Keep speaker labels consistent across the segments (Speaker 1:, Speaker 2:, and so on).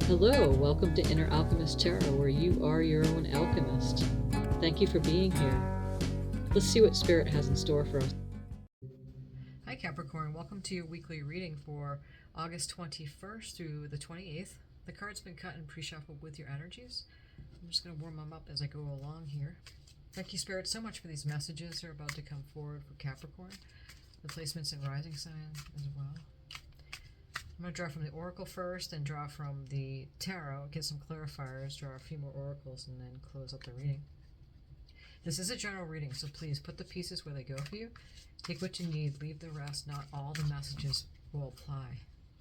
Speaker 1: Hello, welcome to Inner Alchemist Tarot, where you are your own alchemist. Thank you for being here. Let's see what Spirit has in store for us. Hi Capricorn, welcome to your weekly reading for August 21st through the 28th. The card's been cut and pre-shuffled with your energies. I'm just going to warm them up as I go along here. Thank you, Spirit, so much for these messages that are about to come forward for Capricorn. The placements in rising sign as well. I'm going to draw from the Oracle first, and draw from the Tarot, get some clarifiers, draw a few more oracles, and then close up the reading. This is a general reading, so please put the pieces where they go for you. Take what you need, leave the rest. Not all the messages will apply.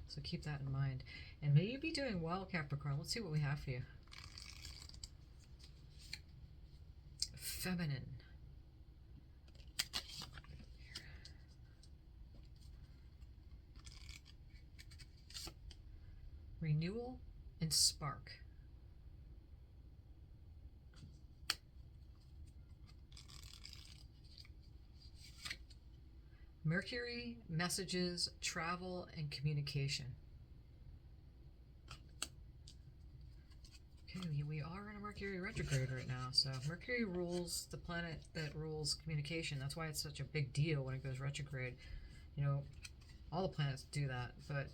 Speaker 1: So keep that in mind. And may you be doing well, Capricorn. Let's see what we have for you. Feminine. Renewal and spark. Mercury, messages, travel, and communication. Okay, we are in a Mercury retrograde right now, so Mercury rules the planet that rules communication. That's why it's such a big deal when it goes retrograde. You know, all the planets do that, but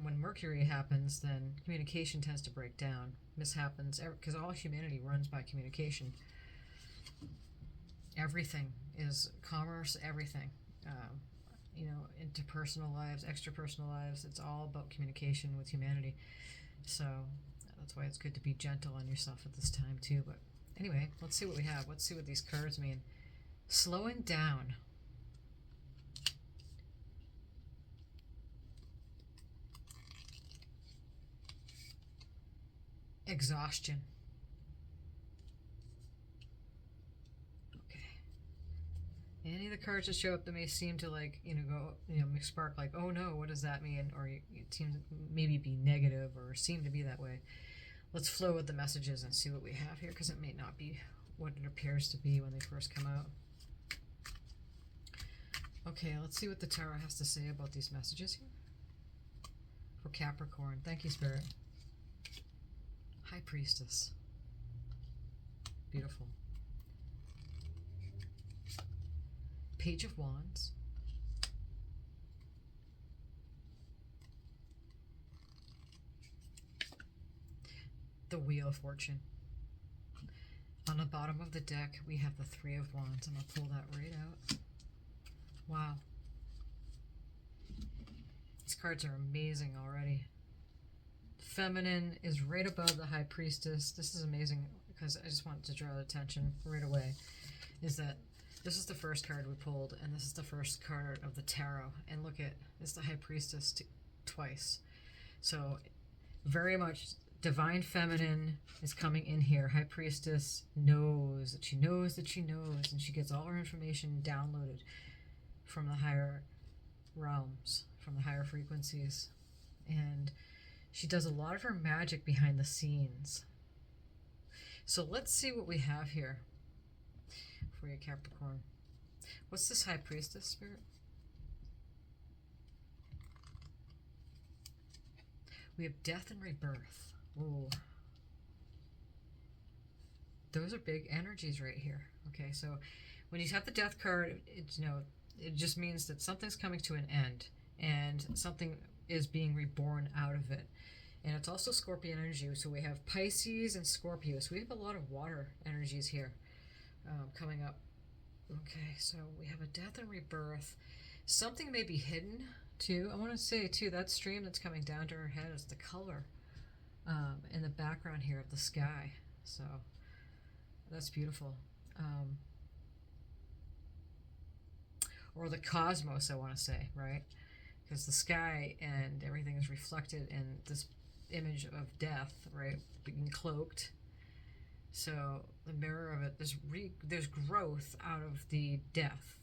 Speaker 1: when Mercury happens, then communication tends to break down. Mishappens, because all humanity runs by communication. Everything is commerce, everything. You know, interpersonal lives, extrapersonal lives, it's all about communication with humanity. So that's why it's good to be gentle on yourself at this time too. But anyway, let's see what we have. Let's see what these cards mean. Slowing down. Exhaustion. Okay. Any of the cards that show up that may seem to spark like, oh no, what does that mean? Or it seems maybe be negative or seem to be that way. Let's flow with the messages and see what we have here, because it may not be what it appears to be when they first come out. Okay, let's see what the Tarot has to say about these messages here. For Capricorn. Thank you, Spirit. High Priestess. Beautiful. Page of Wands. The Wheel of Fortune. On the bottom of the deck, we have the Three of Wands. I'm going to pull that right out. Wow. These cards are amazing already. Feminine is right above the High Priestess. This is amazing because I just want to draw attention right away. Is that this is the first card we pulled, and this is the first card of the Tarot. And look at it's the High Priestess twice. So very much divine feminine is coming in here. High Priestess knows that she knows that she knows, and she gets all her information downloaded from the higher realms, from the higher frequencies, and she does a lot of her magic behind the scenes. So let's see what we have here for you, Capricorn. What's this High Priestess, Spirit? We have death and rebirth. Ooh. Those are big energies right here. Okay, so when you have the death card, it just means that something's coming to an end and something is being reborn out of it. And it's also Scorpion energy, so we have Pisces and Scorpio. So we have a lot of water energies here coming up. Okay, so we have a death and rebirth. Something may be hidden, too. I want to say, too, that stream that's coming down to her head is the color in the background here of the sky. So that's beautiful. Or the cosmos, I want to say, right? Because the sky and everything is reflected in this image of death, right, being cloaked. So the mirror of it, there's growth out of the death,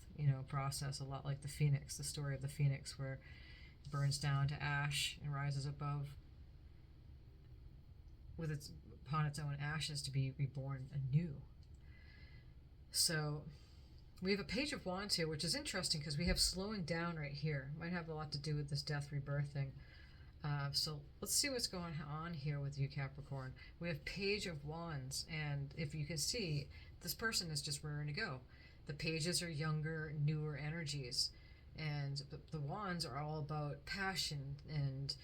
Speaker 1: process, a lot like the phoenix, the story of the phoenix, where it burns down to ash and rises above upon its own ashes to be reborn anew. So we have a Page of Wands here, which is interesting because we have slowing down right here. Might have a lot to do with this death rebirth thing. So let's see what's going on here with you, Capricorn. We have Page of Wands, and if you can see, this person is just raring to go. The pages are younger, newer energies, and the wands are all about passion and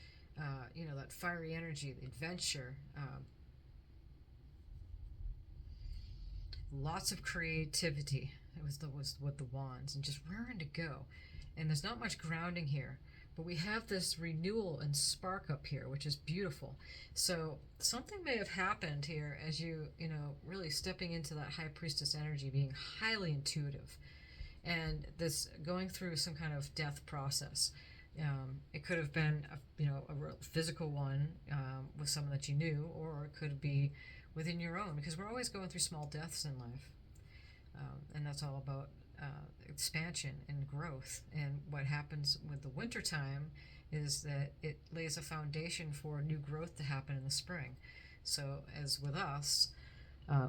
Speaker 1: that fiery energy, the adventure, lots of creativity. It was with the wands, and just raring to go. And there's not much grounding here, but we have this renewal and spark up here, which is beautiful. So something may have happened here as really stepping into that high priestess energy, being highly intuitive, and this going through some kind of death process. It could have been a real physical one with someone that you knew, or it could be within your own, because we're always going through small deaths in life, and that's all about expansion and growth. And what happens with the winter time is that it lays a foundation for new growth to happen in the spring. So as with us,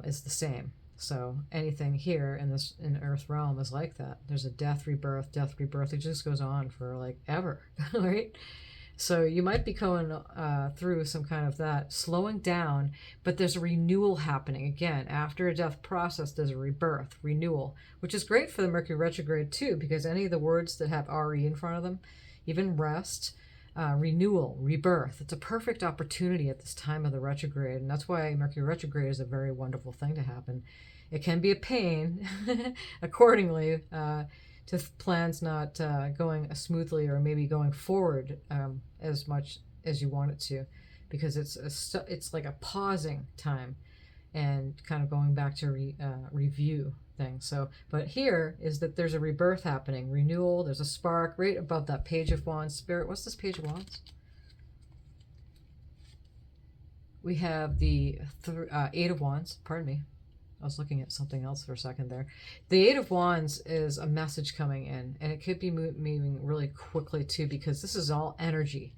Speaker 1: it's the same. So anything here in Earth realm is like that. There's a death, rebirth. It just goes on for like ever, right? So you might be going through some kind of that slowing down, but there's a renewal happening. Again, after a death process, there's a rebirth, renewal, which is great for the Mercury retrograde too, because any of the words that have RE in front of them, even rest, renewal, rebirth, it's a perfect opportunity at this time of the retrograde. And that's why Mercury retrograde is a very wonderful thing to happen. It can be a pain accordingly, to plans not going smoothly, or maybe going forward as much as you want it to, because it's like a pausing time and kind of going back to review things. So, but here is that there's a rebirth happening, renewal. There's a spark right above that Page of Wands. Spirit, what's this Page of Wands? We have the Eight of Wands. Pardon me. I was looking at something else for a second there. The Eight of Wands is a message coming in, and it could be moving really quickly too, because this is all energy.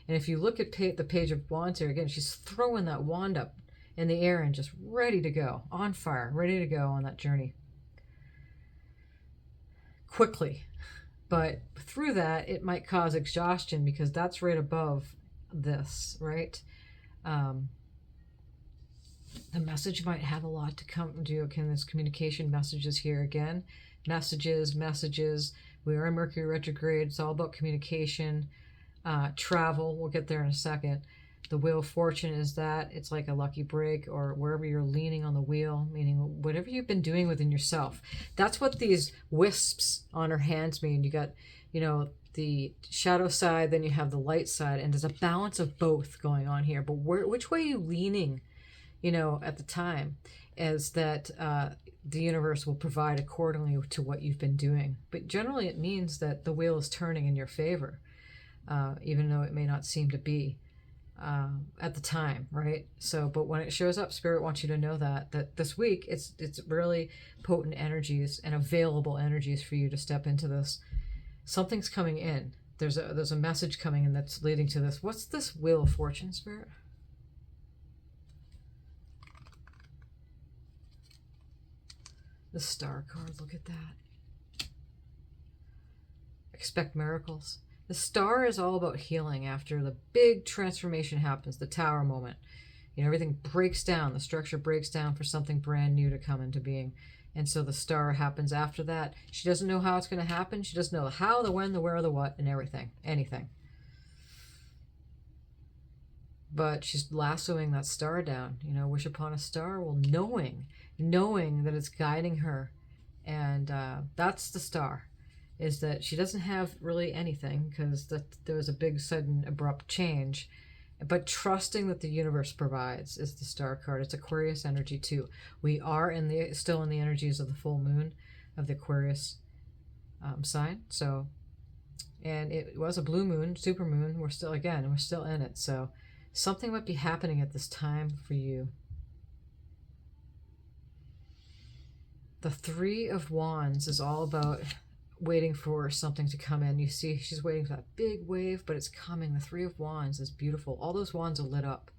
Speaker 1: And if you look at the Page of Wands here, again, she's throwing that wand up in the air and just ready to go, on fire, ready to go on that journey. Quickly. But through that, it might cause exhaustion, because that's right above this, right? The message might have a lot to come to. Okay, this communication messages here again. Messages. We are in Mercury retrograde. It's all about communication, travel. We'll get there in a second. The Wheel of Fortune is that. It's like a lucky break, or wherever you're leaning on the wheel, meaning whatever you've been doing within yourself. That's what these wisps on her hands mean. You got, the shadow side, then you have the light side, and there's a balance of both going on here. But which way are you leaning? At the time, is that the universe will provide accordingly to what you've been doing. But generally it means that the wheel is turning in your favor, even though it may not seem to be at the time, right? So, but when it shows up, Spirit wants you to know that this week it's really potent energies and available energies for you to step into this. Something's coming in. There's a message coming in that's leading to this. What's this Wheel of Fortune, Spirit? The Star card, look at that. Expect miracles. The Star is all about healing after the big transformation happens, the Tower moment. Everything breaks down, the structure breaks down for something brand new to come into being. And so the Star happens after that. She doesn't know how it's going to happen. She doesn't know the how, the when, the where, the what, and everything. Anything. But she's lassoing that star down. Wish upon a star. Well, knowing that it's guiding her. And that's the Star, is that she doesn't have really anything, because there was a big sudden abrupt change, but trusting that the universe provides is the Star card. It's Aquarius energy too. We are still in the energies of the full moon of the Aquarius sign. So, and it was a blue moon, super moon. We're still in it. So something might be happening at this time for you. The Three of Wands is all about waiting for something to come in. You see, she's waiting for that big wave, but it's coming. The Three of Wands is beautiful. All those wands are lit up.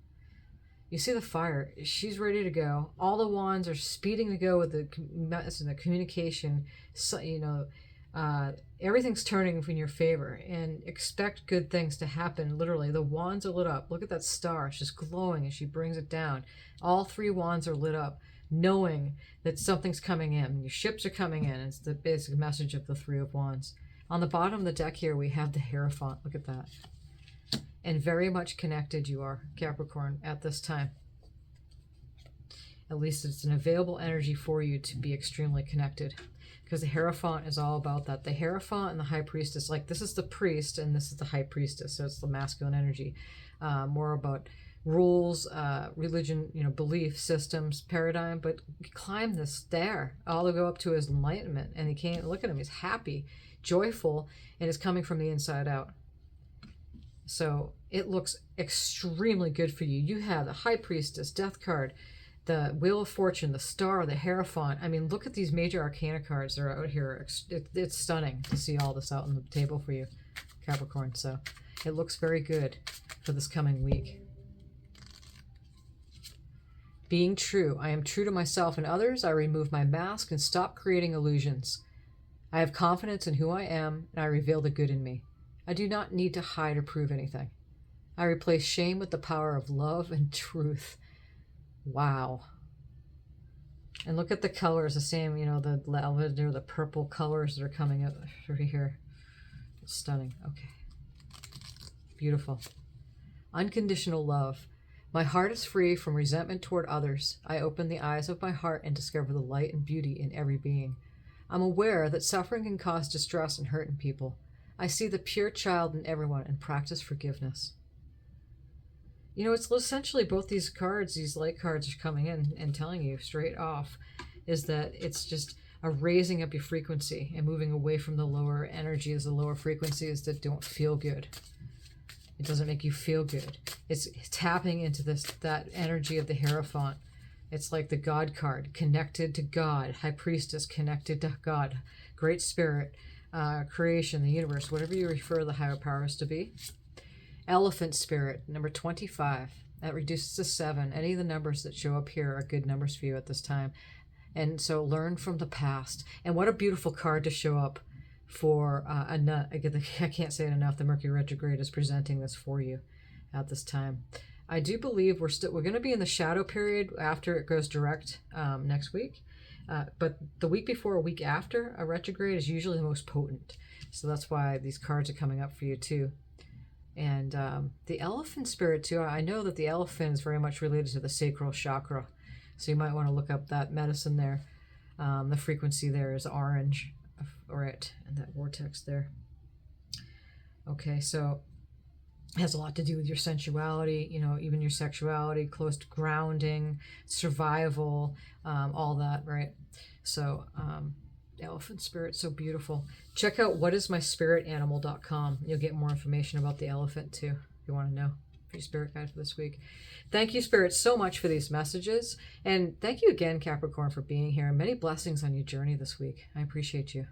Speaker 1: You see the fire. She's ready to go. All the wands are speeding to go with the communication, Everything's turning in your favor, and expect good things to happen. Literally, the wands are lit up. Look at that star. It's just glowing as she brings it down. All 3 wands are lit up, knowing that something's coming in. Your ships are coming in. It's the basic message of the 3 of Wands. On the bottom of the deck here, we have the Hierophant. Look at that. And very much connected you are, Capricorn, at this time. At least it's an available energy for you to be extremely connected. Because the Hierophant is all about that. The Hierophant and the High Priestess, like this is the priest and this is the High Priestess. So it's the masculine energy. More about rules, religion, belief systems, paradigm, but climb this stair all the way up to his enlightenment, and he can't look at him. He's happy, joyful, and it's coming from the inside out. So it looks extremely good for you. You have the High Priestess, Death card, the Wheel of Fortune, the Star, the Hierophant. I mean, look at these major arcana cards that are out here. It's stunning to see all this out on the table for you, Capricorn. So it looks very good for this coming week. Being true. I am true to myself and others. I remove my mask and stop creating illusions. I have confidence in who I am, and I reveal the good in me. I do not need to hide or prove anything. I replace shame with the power of love and truth. Wow. And look at the colors, the same, the lavender, the purple colors that are coming up through here. It's stunning. Okay. Beautiful. Unconditional love. My heart is free from resentment toward others. I open the eyes of my heart and discover the light and beauty in every being. I'm aware that suffering can cause distress and hurt in people. I see the pure child in everyone and practice forgiveness. It's essentially both these cards, these light cards are coming in and telling you straight off is that it's just a raising up your frequency and moving away from the lower energies, the lower frequencies that don't feel good. It doesn't make you feel good. It's tapping into that energy of the Hierophant. It's like the God card, connected to God. High Priestess, connected to God. Great Spirit, creation, the universe, whatever you refer the higher powers to be. Elephant Spirit, number 25. That reduces to 7. Any of the numbers that show up here are good numbers for you at this time. And so learn from the past. And what a beautiful card to show up for I can't say it enough. The Mercury retrograde is presenting this for you at this time. I do believe we're going to be in the shadow period after it goes direct next week. But the week before, a week after a retrograde is usually the most potent. So that's why these cards are coming up for you too. And the Elephant Spirit too. I know that the elephant is very much related to the sacral chakra. So you might want to look up that medicine there. The frequency there is orange. Right, and that vortex there. Okay, so it has a lot to do with your sensuality, even your sexuality, close to grounding, survival, all that, right? So Elephant Spirit, so beautiful. Check out whatismyspiritanimal.com. You'll get more information about the elephant too, if you want to know. For your spirit guide for this week. Thank you, Spirit, so much for these messages. And thank you again, Capricorn, for being here. Many blessings on your journey this week. I appreciate you.